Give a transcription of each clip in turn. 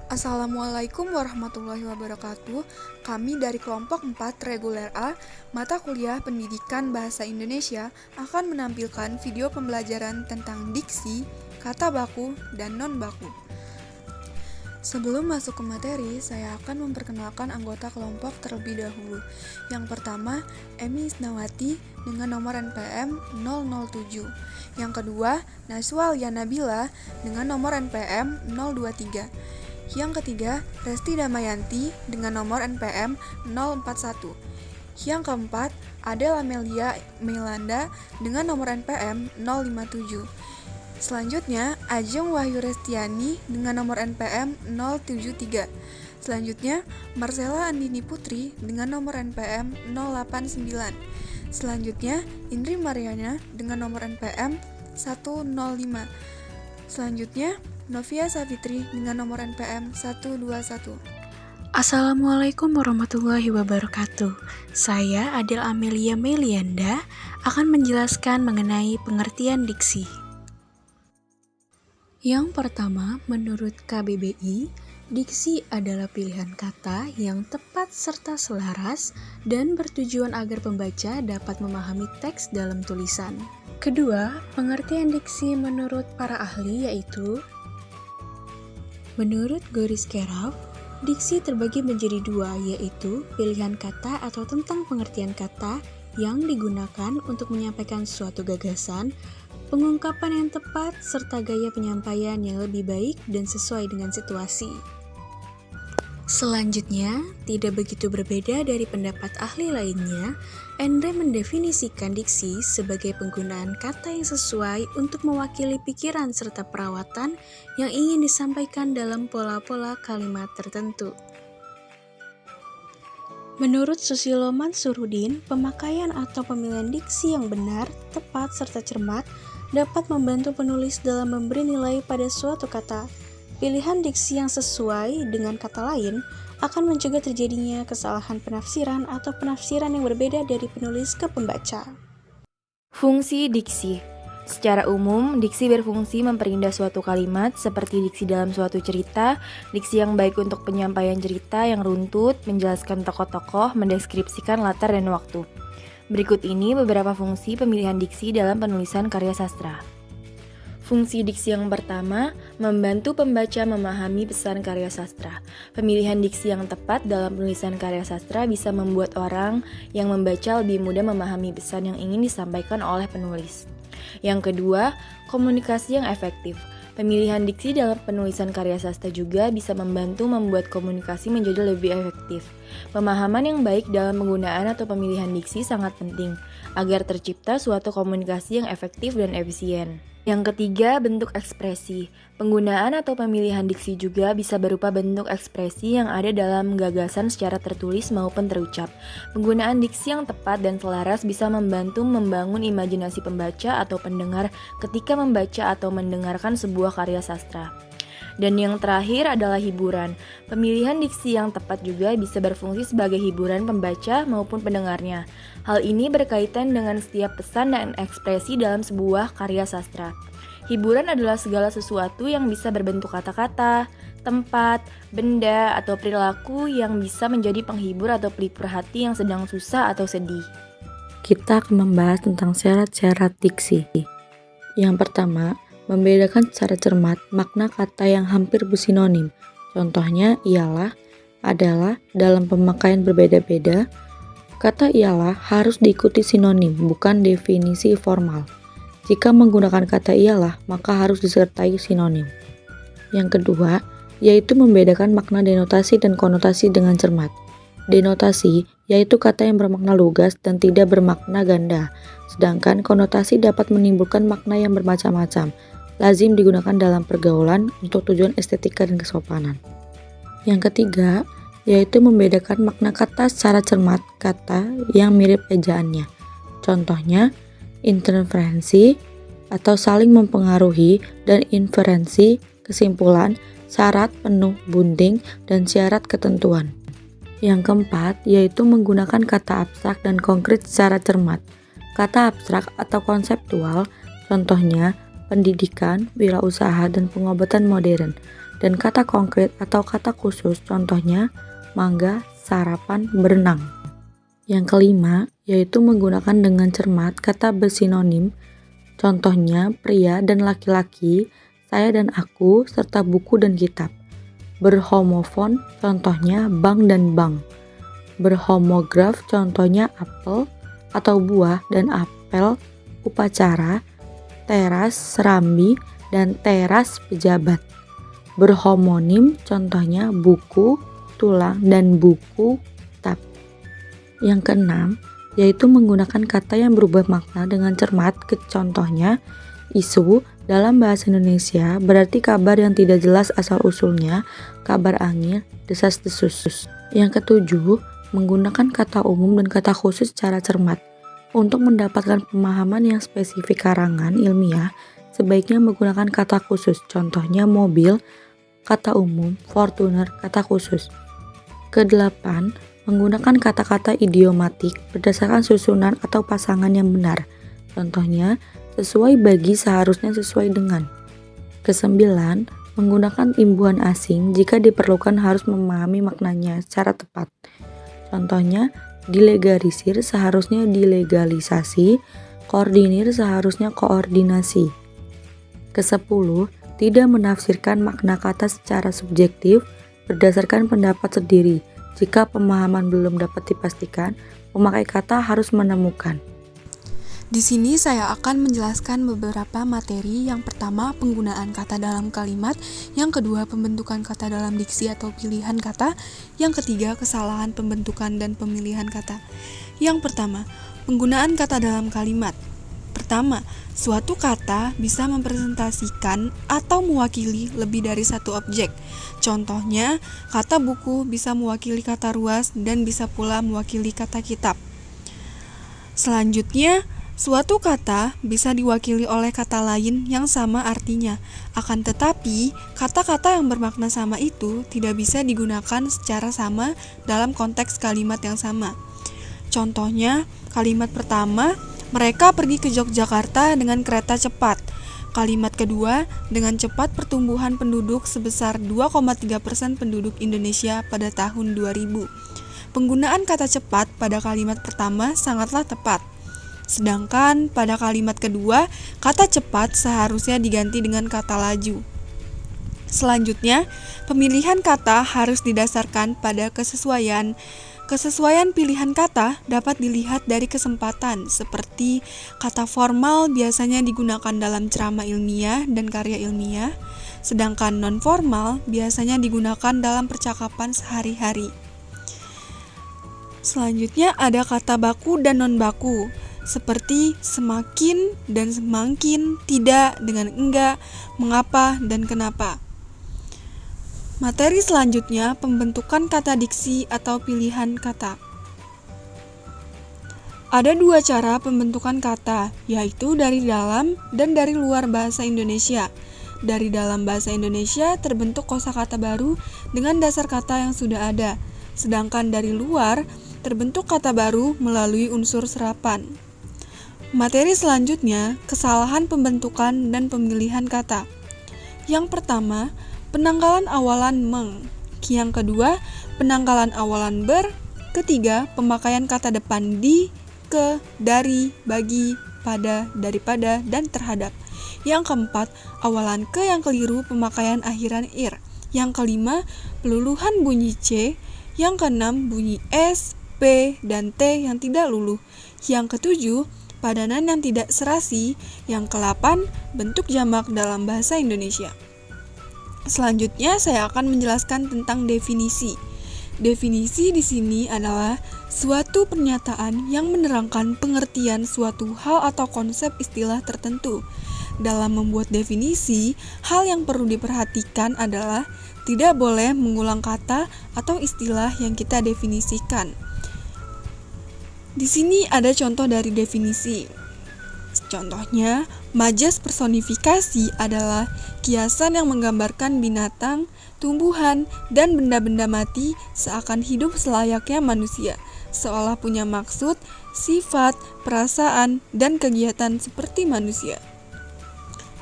Assalamualaikum warahmatullahi wabarakatuh. Kami dari kelompok 4 reguler A, mata kuliah Pendidikan Bahasa Indonesia akan menampilkan video pembelajaran tentang diksi, kata baku, dan non baku. Sebelum masuk ke materi, saya akan memperkenalkan anggota kelompok terlebih dahulu. Yang pertama, Emi Isnawati dengan nomor NPM 007. Yang kedua, Naswa Nabila dengan nomor NPM 023. Yang ketiga, Resti Damayanti dengan nomor NPM 041. Yang keempat, Adel Amelia Melanda dengan nomor NPM 057. Selanjutnya, Ajeng Wahyu Restiani dengan nomor NPM 073. Selanjutnya, Marcella Andini Putri dengan nomor NPM 089. Selanjutnya, Indri Mariana dengan nomor NPM 105. Selanjutnya, Novia Savitri dengan nomor NPM 121. Assalamualaikum warahmatullahi wabarakatuh. Saya Adel Amelia Melianda akan menjelaskan mengenai pengertian diksi. Yang pertama, menurut KBBI, diksi adalah pilihan kata yang tepat serta selaras dan bertujuan agar pembaca dapat memahami teks dalam tulisan. Kedua, pengertian diksi menurut para ahli yaitu: menurut Goris Keraf, diksi terbagi menjadi dua, yaitu pilihan kata atau tentang pengertian kata yang digunakan untuk menyampaikan suatu gagasan, pengungkapan yang tepat, serta gaya penyampaian yang lebih baik dan sesuai dengan situasi. Selanjutnya, tidak begitu berbeda dari pendapat ahli lainnya, Endre mendefinisikan diksi sebagai penggunaan kata yang sesuai untuk mewakili pikiran serta perawatan yang ingin disampaikan dalam pola-pola kalimat tertentu. Menurut Susilo Mansurudin, pemakaian atau pemilihan diksi yang benar, tepat, serta cermat dapat membantu penulis dalam memberi nilai pada suatu kata. Pilihan diksi yang sesuai dengan kata lain akan mencegah terjadinya kesalahan penafsiran atau penafsiran yang berbeda dari penulis ke pembaca. Fungsi diksi. Secara umum, diksi berfungsi memperindah suatu kalimat seperti diksi dalam suatu cerita, diksi yang baik untuk penyampaian cerita yang runtut, menjelaskan tokoh-tokoh, mendeskripsikan latar dan waktu. Berikut ini beberapa fungsi pemilihan diksi dalam penulisan karya sastra. Fungsi diksi yang pertama, membantu pembaca memahami pesan karya sastra. Pemilihan diksi yang tepat dalam penulisan karya sastra bisa membuat orang yang membaca lebih mudah memahami pesan yang ingin disampaikan oleh penulis. Yang kedua, komunikasi yang efektif. Pemilihan diksi dalam penulisan karya sastra juga bisa membantu membuat komunikasi menjadi lebih efektif. Pemahaman yang baik dalam penggunaan atau pemilihan diksi sangat penting agar tercipta suatu komunikasi yang efektif dan efisien. Yang ketiga, bentuk ekspresi. Penggunaan atau pemilihan diksi juga bisa berupa bentuk ekspresi yang ada dalam gagasan secara tertulis maupun terucap. Penggunaan diksi yang tepat dan selaras bisa membantu membangun imajinasi pembaca atau pendengar ketika membaca atau mendengarkan sebuah karya sastra. Dan yang terakhir adalah hiburan. Pemilihan diksi yang tepat juga bisa berfungsi sebagai hiburan pembaca maupun pendengarnya. Hal ini berkaitan dengan setiap pesan dan ekspresi dalam sebuah karya sastra. Hiburan adalah segala sesuatu yang bisa berbentuk kata-kata, tempat, benda, atau perilaku yang bisa menjadi penghibur atau pelipur hati yang sedang susah atau sedih. Kita akan membahas tentang syarat-syarat diksi. Yang pertama, membedakan secara cermat makna kata yang hampir bersinonim. Contohnya ialah, adalah, dalam pemakaian berbeda-beda. Kata ialah harus diikuti sinonim, bukan definisi formal. Jika menggunakan kata ialah, maka harus disertai sinonim. Yang kedua, yaitu membedakan makna denotasi dan konotasi dengan cermat. Denotasi yaitu kata yang bermakna lugas dan tidak bermakna ganda, sedangkan konotasi dapat menimbulkan makna yang bermacam-macam, lazim digunakan dalam pergaulan untuk tujuan estetika dan kesopanan. Yang ketiga, yaitu membedakan makna kata secara cermat kata yang mirip ejaannya. Contohnya, interferensi atau saling mempengaruhi, dan inferensi, kesimpulan, syarat, penuh, bunting, dan syarat ketentuan. Yang keempat, yaitu menggunakan kata abstrak dan konkret secara cermat. Kata abstrak atau konseptual, contohnya pendidikan, wirausaha, dan pengobatan modern. dan kata konkret atau kata khusus, contohnya mangga, sarapan, berenang. Yang kelima, yaitu menggunakan dengan cermat kata bersinonim, contohnya pria dan laki-laki, saya dan aku, serta buku dan kitab. Berhomofon, contohnya bank dan bank. Berhomograf, contohnya apel atau buah dan apel, upacara, teras, serambi, dan teras pejabat. Berhomonim, contohnya buku, tulang, dan buku kitab. Yang keenam, yaitu menggunakan kata yang berubah makna dengan cermat, contohnya isu dalam bahasa Indonesia berarti kabar yang tidak jelas asal-usulnya, kabar angin, desas-desus. Yang ketujuh, menggunakan kata umum dan kata khusus secara cermat. Untuk mendapatkan pemahaman yang spesifik karangan ilmiah, sebaiknya menggunakan kata khusus, contohnya mobil, kata umum, Fortuner, kata khusus. Kedelapan, menggunakan kata-kata idiomatik berdasarkan susunan atau pasangan yang benar. Contohnya, sesuai bagi seharusnya sesuai dengan. Kesembilan, menggunakan imbuhan asing jika diperlukan harus memahami maknanya secara tepat. Contohnya, dilegalisir seharusnya dilegalisasi, koordinir seharusnya koordinasi. Kesepuluh, tidak menafsirkan makna kata secara subjektif berdasarkan pendapat sendiri. Jika pemahaman belum dapat dipastikan, pemakai kata harus menemukan. Di sini saya akan menjelaskan beberapa materi. Yang pertama, penggunaan kata dalam kalimat. Yang kedua, pembentukan kata dalam diksi atau pilihan kata. Yang ketiga, kesalahan pembentukan dan pemilihan kata. Yang pertama, penggunaan kata dalam kalimat. Pertama, suatu kata bisa mempresentasikan atau mewakili lebih dari satu objek. Contohnya, kata buku bisa mewakili kata ruas dan bisa pula mewakili kata kitab. Selanjutnya, suatu kata bisa diwakili oleh kata lain yang sama artinya. Akan tetapi, kata-kata yang bermakna sama itu tidak bisa digunakan secara sama dalam konteks kalimat yang sama. Contohnya, kalimat pertama, mereka pergi ke Yogyakarta dengan kereta cepat. Kalimat kedua, dengan cepat pertumbuhan penduduk sebesar 2,3% penduduk Indonesia pada tahun 2000. Penggunaan kata cepat pada kalimat pertama sangatlah tepat. Sedangkan pada kalimat kedua, kata cepat seharusnya diganti dengan kata laju. Selanjutnya, pemilihan kata harus didasarkan pada kesesuaian. Kesesuaian pilihan kata dapat dilihat dari kesempatan, seperti kata formal biasanya digunakan dalam ceramah ilmiah dan karya ilmiah, sedangkan non-formal biasanya digunakan dalam percakapan sehari-hari. Selanjutnya ada kata baku dan non-baku, seperti semakin dan semakin, tidak dengan enggak, mengapa dan kenapa. Materi selanjutnya, pembentukan kata diksi atau pilihan kata. Ada dua cara pembentukan kata, yaitu dari dalam dan dari luar bahasa Indonesia. Dari dalam bahasa Indonesia terbentuk kosakata baru dengan dasar kata yang sudah ada, sedangkan dari luar terbentuk kata baru melalui unsur serapan. Materi selanjutnya, kesalahan pembentukan dan pemilihan kata. Yang pertama, penanggalan awalan meng. Yang kedua, penanggalan awalan ber. Ketiga, pemakaian kata depan di, ke, dari, bagi, pada, daripada, dan terhadap. Yang keempat, awalan ke yang keliru, pemakaian akhiran ir. Yang kelima, peluluhan bunyi c. Yang keenam, bunyi s, p, dan t yang tidak luluh. Yang ketujuh, padanan yang tidak serasi. Yang ke-8, bentuk jamak dalam bahasa Indonesia. Selanjutnya saya akan menjelaskan tentang definisi. Definisi di sini adalah suatu pernyataan yang menerangkan pengertian suatu hal atau konsep istilah tertentu. Dalam membuat definisi, hal yang perlu diperhatikan adalah tidak boleh mengulang kata atau istilah yang kita definisikan. Di sini ada contoh dari definisi. Contohnya, majas personifikasi adalah kiasan yang menggambarkan binatang, tumbuhan, dan benda-benda mati seakan hidup selayaknya manusia, seolah punya maksud, sifat, perasaan, dan kegiatan seperti manusia.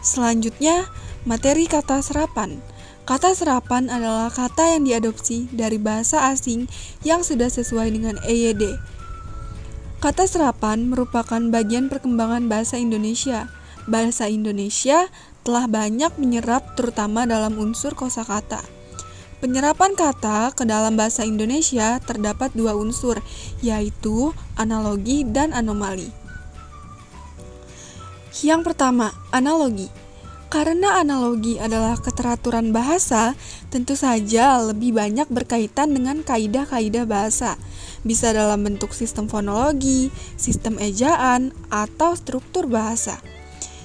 Selanjutnya, materi kata serapan. Kata serapan adalah kata yang diadopsi dari bahasa asing yang sudah sesuai dengan EYD. Kata serapan merupakan bagian perkembangan bahasa Indonesia. Bahasa Indonesia telah banyak menyerap terutama dalam unsur kosakata. Penyerapan kata ke dalam bahasa Indonesia terdapat dua unsur, yaitu analogi dan anomali. Yang pertama, analogi. Karena analogi adalah keteraturan bahasa, tentu saja lebih banyak berkaitan dengan kaidah-kaidah bahasa. Bisa dalam bentuk sistem fonologi, sistem ejaan, atau struktur bahasa.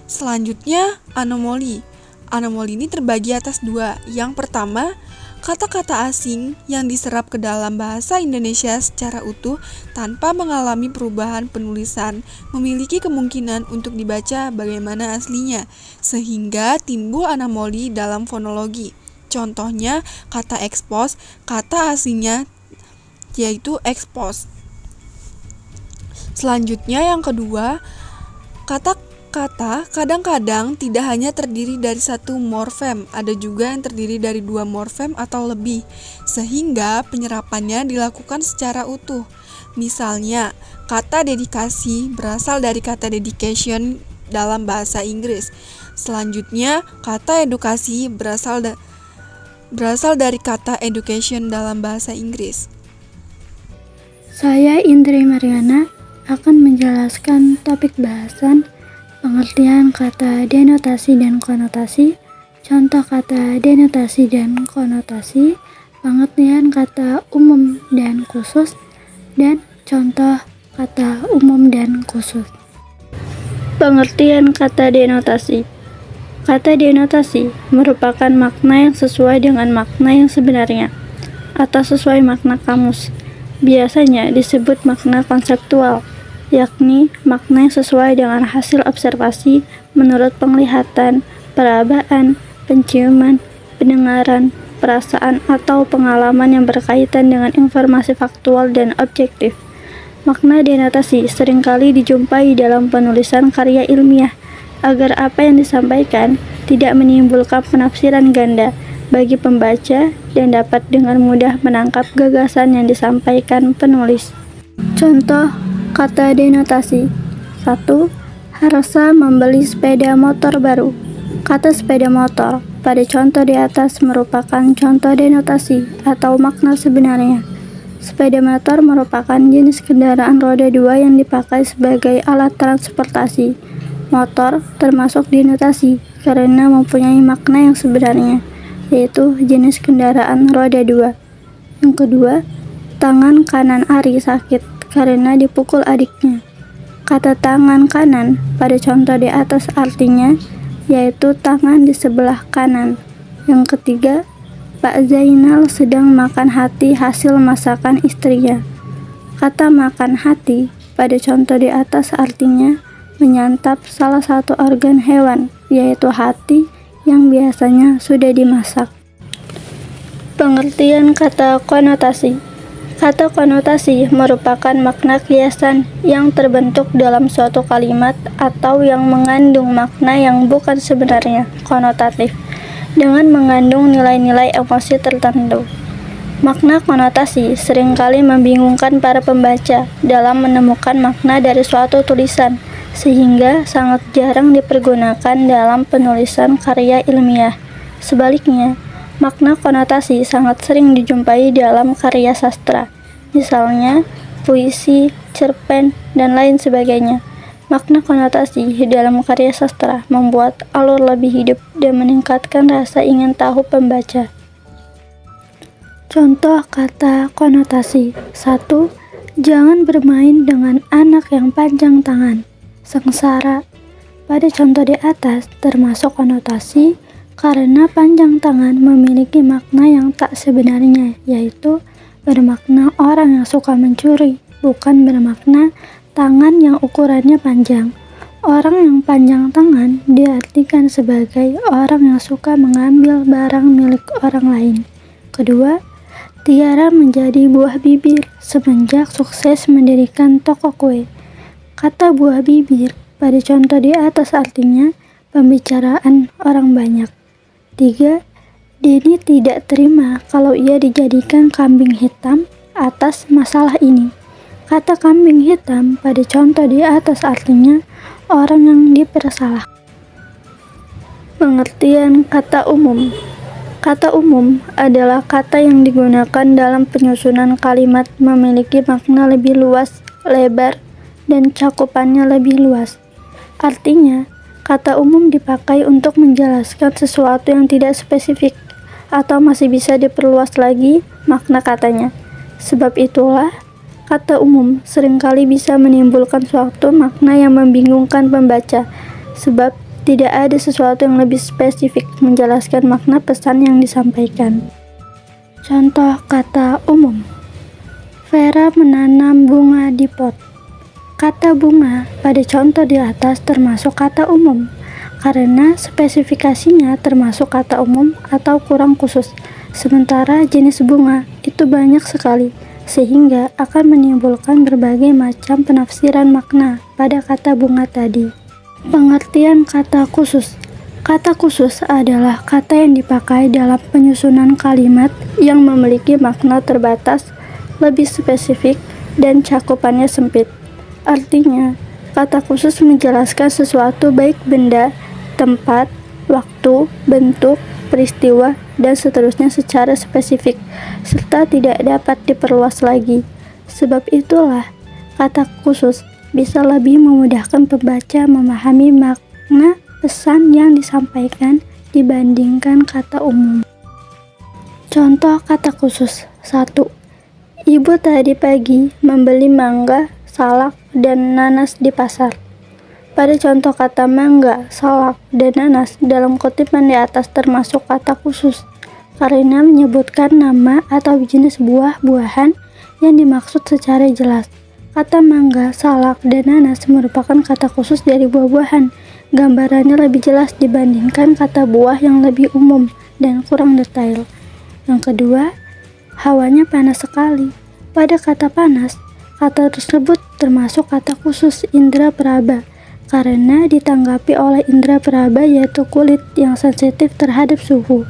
Selanjutnya, anomali. Anomali ini terbagi atas dua. Yang pertama, kata-kata asing yang diserap ke dalam bahasa Indonesia secara utuh tanpa mengalami perubahan penulisan memiliki kemungkinan untuk dibaca bagaimana aslinya, sehingga timbul anomali dalam fonologi. Contohnya, kata expose, kata aslinya yaitu expose. Selanjutnya yang kedua, kata kadang-kadang tidak hanya terdiri dari satu morfem, ada juga yang terdiri dari dua morfem atau lebih, sehingga penyerapannya dilakukan secara utuh. Misalnya, kata dedikasi berasal dari kata dedication dalam bahasa Inggris. Selanjutnya, kata edukasi berasal dari kata education dalam bahasa Inggris. Saya Indri Mariana akan menjelaskan topik bahasan pengertian kata denotasi dan konotasi, contoh kata denotasi dan konotasi, pengertian kata umum dan khusus, dan contoh kata umum dan khusus. Pengertian kata denotasi. Kata denotasi merupakan makna yang sesuai dengan makna yang sebenarnya atau sesuai makna kamus. Biasanya disebut makna konseptual, yakni makna yang sesuai dengan hasil observasi menurut penglihatan, perabaan, penciuman, pendengaran, perasaan, atau pengalaman yang berkaitan dengan informasi faktual dan objektif. Makna denotasi seringkali dijumpai dalam penulisan karya ilmiah, agar apa yang disampaikan tidak menimbulkan penafsiran ganda bagi pembaca dan dapat dengan mudah menangkap gagasan yang disampaikan penulis. Contoh kata denotasi. 1. Harsa membeli sepeda motor baru. Kata sepeda motor pada contoh di atas merupakan contoh denotasi atau makna sebenarnya. Sepeda motor merupakan jenis kendaraan roda 2 yang dipakai sebagai alat transportasi. Motor termasuk denotasi karena mempunyai makna yang sebenarnya, yaitu jenis kendaraan roda 2. Yang kedua, tangan kanan Ari sakit karena dipukul adiknya. Kata tangan kanan pada contoh di atas artinya yaitu tangan di sebelah kanan. Yang ketiga, Pak Zainal sedang makan hati hasil masakan istrinya. Kata makan hati pada contoh di atas artinya menyantap salah satu organ hewan, yaitu hati yang biasanya sudah dimasak. Pengertian kata konotasi. Kata konotasi merupakan makna kiasan yang terbentuk dalam suatu kalimat atau yang mengandung makna yang bukan sebenarnya konotatif, dengan mengandung nilai-nilai emosi tertentu. Makna konotasi seringkali membingungkan para pembaca dalam menemukan makna dari suatu tulisan, sehingga sangat jarang dipergunakan dalam penulisan karya ilmiah. Sebaliknya, makna konotasi sangat sering dijumpai dalam karya sastra, misalnya puisi, cerpen, dan lain sebagainya. Makna konotasi dalam karya sastra membuat alur lebih hidup dan meningkatkan rasa ingin tahu pembaca. Contoh kata konotasi. 1. Jangan bermain dengan anak yang panjang tangan. Sengsara pada contoh di atas termasuk konotasi karena panjang tangan memiliki makna yang tak sebenarnya, yaitu bermakna orang yang suka mencuri, bukan bermakna tangan yang ukurannya panjang. Orang yang panjang tangan diartikan sebagai orang yang suka mengambil barang milik orang lain. Kedua, Tiara menjadi buah bibir semenjak sukses mendirikan toko kue. Kata buah bibir pada contoh di atas artinya pembicaraan orang banyak. 3. Denny tidak terima kalau ia dijadikan kambing hitam atas masalah ini. Kata kambing hitam pada contoh di atas artinya orang yang dipersalahkan. Pengertian kata umum. Kata umum adalah kata yang digunakan dalam penyusunan kalimat memiliki makna lebih luas, lebar, dan cakupannya lebih luas. Artinya, kata umum dipakai untuk menjelaskan sesuatu yang tidak spesifik atau masih bisa diperluas lagi makna katanya. Sebab itulah, kata umum seringkali bisa menimbulkan suatu makna yang membingungkan pembaca, sebab tidak ada sesuatu yang lebih spesifik menjelaskan makna pesan yang disampaikan. Contoh kata umum. Vera menanam bunga di pot. Kata bunga pada contoh di atas termasuk kata umum, karena spesifikasinya termasuk kata umum atau kurang khusus. Sementara jenis bunga itu banyak sekali, sehingga akan menimbulkan berbagai macam penafsiran makna pada kata bunga tadi. Pengertian kata khusus. Kata khusus adalah kata yang dipakai dalam penyusunan kalimat yang memiliki makna terbatas, lebih spesifik, dan cakupannya sempit. Artinya, kata khusus menjelaskan sesuatu baik benda, tempat, waktu, bentuk, peristiwa, dan seterusnya secara spesifik, serta tidak dapat diperluas lagi. Sebab itulah, kata khusus bisa lebih memudahkan pembaca memahami makna pesan yang disampaikan dibandingkan kata umum. Contoh kata khusus. 1. Ibu tadi pagi membeli mangga, salak, dan nanas di pasar. Pada contoh kata mangga, salak, dan nanas dalam kutipan di atas termasuk kata khusus karena menyebutkan nama atau jenis buah-buahan yang dimaksud secara jelas. Kata mangga, salak, dan nanas merupakan kata khusus dari buah-buahan. Gambarannya lebih jelas dibandingkan kata buah yang lebih umum dan kurang detail. Yang kedua, hawanya panas sekali. Pada kata panas, kata tersebut termasuk kata khusus indera peraba karena ditanggapi oleh indera peraba yaitu kulit yang sensitif terhadap suhu,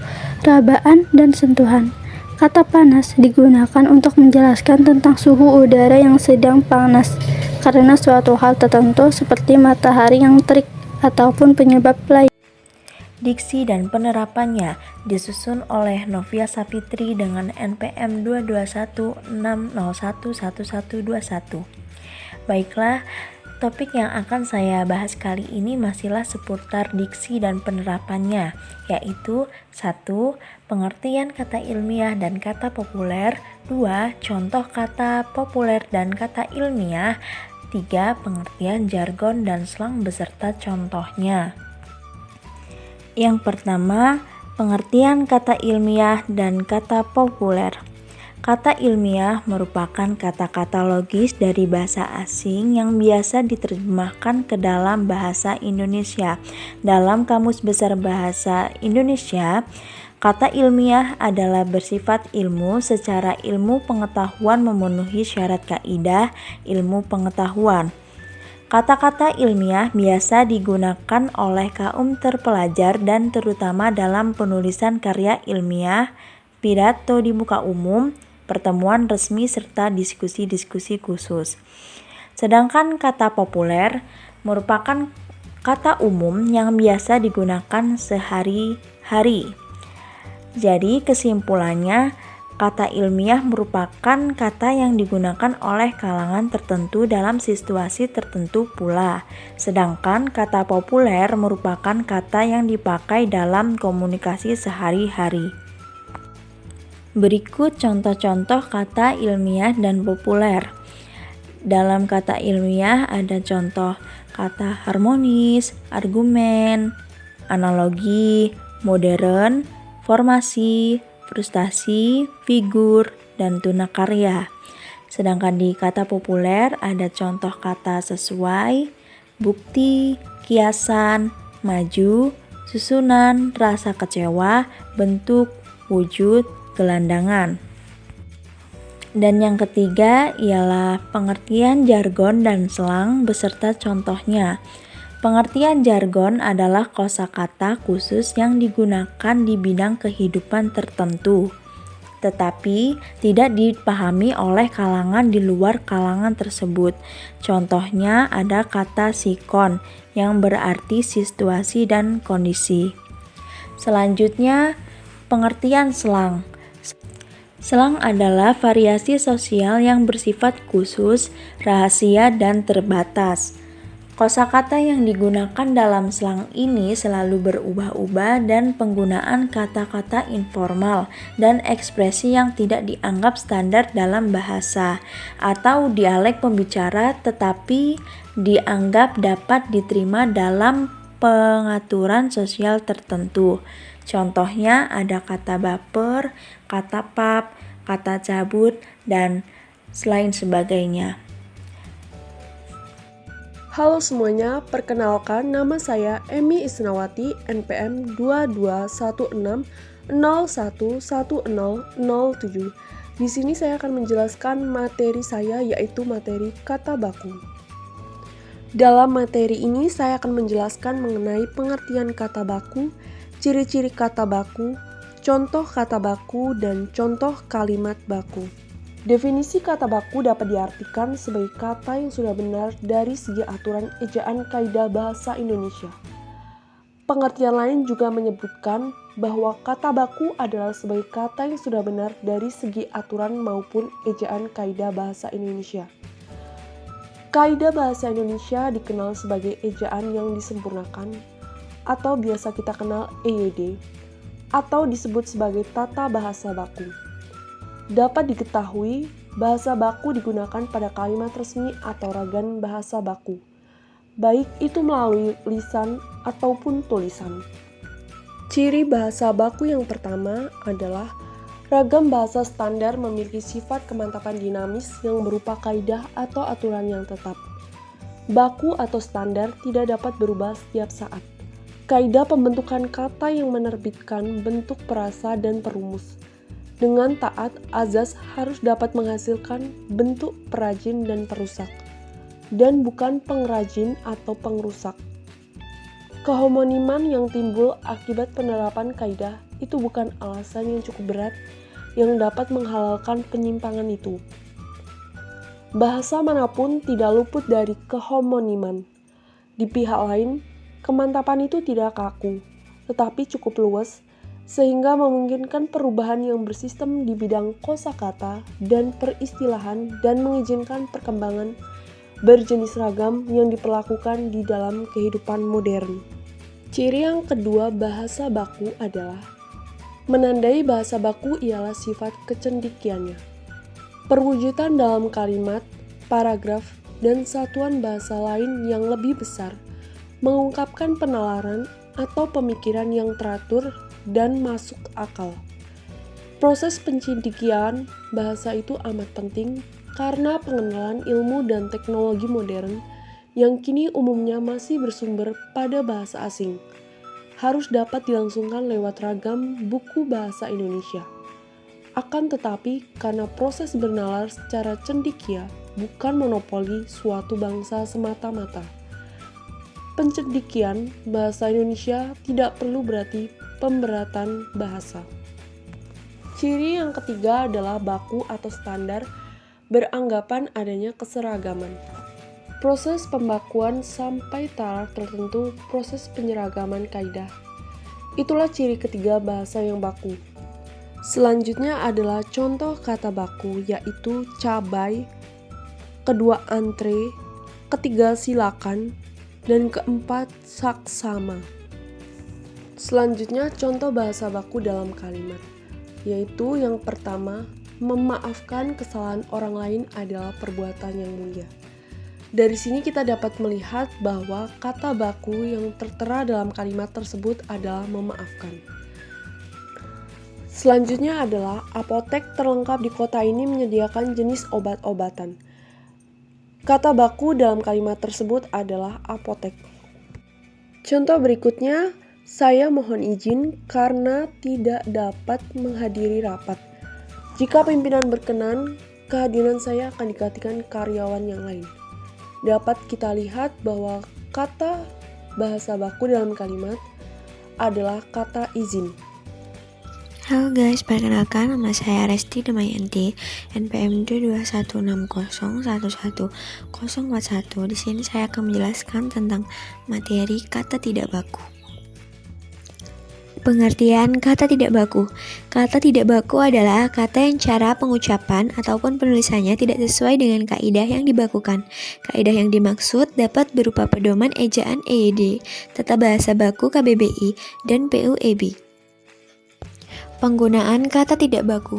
rabaan, dan sentuhan. Kata panas digunakan untuk menjelaskan tentang suhu udara yang sedang panas karena suatu hal tertentu seperti matahari yang terik ataupun penyebab lain. Diksi dan penerapannya disusun oleh Novia Sapitri dengan NPM 22160111121. Baiklah, topik yang akan saya bahas kali ini masihlah seputar diksi dan penerapannya, yaitu 1. Pengertian kata ilmiah dan kata populer. 2. Contoh kata populer dan kata ilmiah. 3. Pengertian jargon dan slang beserta contohnya. Yang pertama, pengertian kata ilmiah dan kata populer. Kata ilmiah merupakan kata-kata logis dari bahasa asing yang biasa diterjemahkan ke dalam bahasa Indonesia. Dalam Kamus Besar Bahasa Indonesia, kata ilmiah adalah bersifat ilmu secara ilmu pengetahuan memenuhi syarat kaidah ilmu pengetahuan. Kata-kata ilmiah biasa digunakan oleh kaum terpelajar dan terutama dalam penulisan karya ilmiah, pidato di muka umum, pertemuan resmi, serta diskusi-diskusi khusus. Sedangkan kata populer merupakan kata umum yang biasa digunakan sehari-hari. Jadi kesimpulannya, kata ilmiah merupakan kata yang digunakan oleh kalangan tertentu dalam situasi tertentu pula. Sedangkan kata populer merupakan kata yang dipakai dalam komunikasi sehari-hari. Berikut contoh-contoh kata ilmiah dan populer. Dalam kata ilmiah ada contoh kata harmonis, argumen, analogi, modern, formasi, frustasi, figur, dan tunakarya. Sedangkan di kata populer ada contoh kata sesuai, bukti, kiasan, maju, susunan, rasa kecewa, bentuk, wujud, gelandangan. Dan yang ketiga ialah pengertian jargon dan slang beserta contohnya. Pengertian jargon adalah kosakata khusus yang digunakan di bidang kehidupan tertentu, tetapi tidak dipahami oleh kalangan di luar kalangan tersebut. Contohnya ada kata sikon yang berarti situasi dan kondisi. Selanjutnya, pengertian selang. Selang adalah variasi sosial yang bersifat khusus, rahasia, dan terbatas. Kosakata yang digunakan dalam selang ini selalu berubah-ubah dan penggunaan kata-kata informal dan ekspresi yang tidak dianggap standar dalam bahasa atau dialek pembicara tetapi dianggap dapat diterima dalam pengaturan sosial tertentu. Contohnya ada kata baper, kata pap, kata cabut, dan lain sebagainya. Halo semuanya, perkenalkan nama saya Emi Isnawati, NPM 2216011007. Di sini saya akan menjelaskan materi saya, yaitu materi kata baku. Dalam materi ini saya akan menjelaskan mengenai pengertian kata baku, ciri-ciri kata baku, contoh kata baku, dan contoh kalimat baku. Definisi kata baku dapat diartikan sebagai kata yang sudah benar dari segi aturan ejaan kaidah bahasa Indonesia. Pengertian lain juga menyebutkan bahwa kata baku adalah sebagai kata yang sudah benar dari segi aturan maupun ejaan kaidah bahasa Indonesia. Kaidah bahasa Indonesia dikenal sebagai ejaan yang disempurnakan atau biasa kita kenal EYD atau disebut sebagai tata bahasa baku. Dapat diketahui, bahasa baku digunakan pada kalimat resmi atau ragam bahasa baku, baik itu melalui lisan ataupun tulisan. Ciri bahasa baku yang pertama adalah ragam bahasa standar memiliki sifat kemantapan dinamis yang berupa kaidah atau aturan yang tetap. Baku atau standar tidak dapat berubah setiap saat. Kaidah pembentukan kata yang menerbitkan bentuk perasa dan perumus. Dengan taat, azas harus dapat menghasilkan bentuk perajin dan perusak, dan bukan pengrajin atau pengrusak. Kehomoniman yang timbul akibat penerapan kaidah itu bukan alasan yang cukup berat yang dapat menghalalkan penyimpangan itu. Bahasa manapun tidak luput dari kehomoniman. Di pihak lain, kemantapan itu tidak kaku, tetapi cukup luas, sehingga memungkinkan perubahan yang bersistem di bidang kosakata dan peristilahan dan mengizinkan perkembangan berjenis ragam yang diperlakukan di dalam kehidupan modern. Ciri yang kedua bahasa baku adalah menandai bahasa baku ialah sifat kecendikiannya. Perwujudan dalam kalimat, paragraf, dan satuan bahasa lain yang lebih besar mengungkapkan penalaran atau pemikiran yang teratur dan masuk akal. Proses pencendikian bahasa itu amat penting karena pengenalan ilmu dan teknologi modern yang kini umumnya masih bersumber pada bahasa asing harus dapat dilangsungkan lewat ragam buku bahasa Indonesia. Akan tetapi, karena proses bernalar secara cendikia bukan monopoli suatu bangsa semata-mata, pencendikian bahasa Indonesia tidak perlu berarti pemberatan bahasa. Ciri yang ketiga adalah baku atau standar beranggapan adanya keseragaman. Proses pembakuan sampai taraf tertentu proses penyeragaman kaidah. Itulah ciri ketiga bahasa yang baku. Selanjutnya adalah contoh kata baku, yaitu cabai, kedua antre, ketiga silakan, dan keempat saksama. Selanjutnya contoh bahasa baku dalam kalimat, yaitu yang pertama, memaafkan kesalahan orang lain adalah perbuatan yang mulia. Dari sini kita dapat melihat bahwa kata baku yang tertera dalam kalimat tersebut adalah memaafkan. Selanjutnya adalah apotek terlengkap di kota ini menyediakan jenis obat-obatan. Kata baku dalam kalimat tersebut adalah apotek. Contoh berikutnya, saya mohon izin karena tidak dapat menghadiri rapat. Jika pimpinan berkenan, kehadiran saya akan digantikan karyawan yang lain. Dapat kita lihat bahwa kata bahasa baku dalam kalimat adalah kata izin. Halo guys, perkenalkan nama saya Resti Damayanti, NPM 216011041. Di sini saya akan menjelaskan tentang materi kata tidak baku. Pengertian kata tidak baku. Kata tidak baku adalah kata yang cara pengucapan ataupun penulisannya tidak sesuai dengan kaidah yang dibakukan. Kaidah yang dimaksud dapat berupa pedoman ejaan EYD, Tata Bahasa Baku KBBI, dan PUEB. Penggunaan kata tidak baku.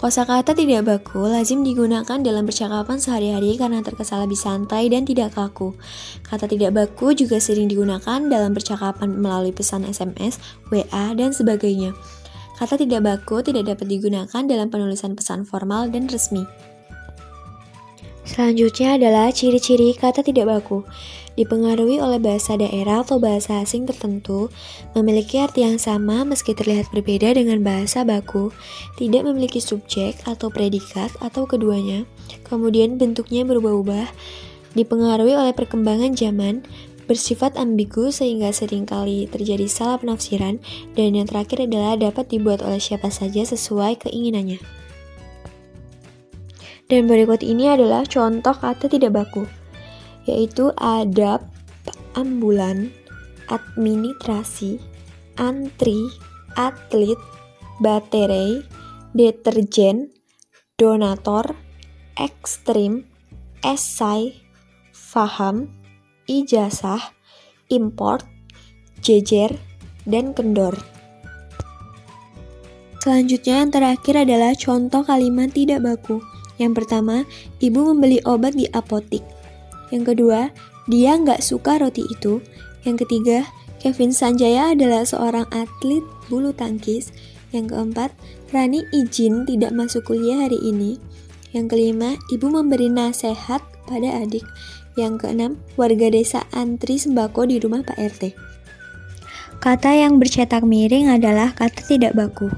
Kosakata tidak baku lazim digunakan dalam percakapan sehari-hari karena terkesan lebih santai dan tidak kaku. Kata tidak baku juga sering digunakan dalam percakapan melalui pesan SMS, WA, dan sebagainya. Kata tidak baku tidak dapat digunakan dalam penulisan pesan formal dan resmi. Selanjutnya adalah ciri-ciri kata tidak baku. Dipengaruhi oleh bahasa daerah atau bahasa asing tertentu, memiliki arti yang sama meski terlihat berbeda dengan bahasa baku, tidak memiliki subjek atau predikat atau keduanya, kemudian bentuknya berubah-ubah, dipengaruhi oleh perkembangan zaman, bersifat ambigu sehingga seringkali terjadi salah penafsiran, dan yang terakhir adalah dapat dibuat oleh siapa saja sesuai keinginannya. Dan berikut ini adalah contoh kata tidak baku, yaitu adab, ambulan, administrasi, antri, atlet, baterai, deterjen, donator, ekstrim, esai, faham, ijazah, import, jejer, dan kendor. Selanjutnya yang terakhir adalah contoh kalimat tidak baku. Yang pertama, ibu membeli obat di apotik. Yang kedua, dia nggak suka roti itu. Yang ketiga, Kevin Sanjaya adalah seorang atlet bulu tangkis. Yang keempat, Rani izin tidak masuk kuliah hari ini. Yang kelima, ibu memberi nasihat pada adik. Yang keenam, warga desa antri sembako di rumah Pak RT. Kata yang bercetak miring adalah kata tidak baku.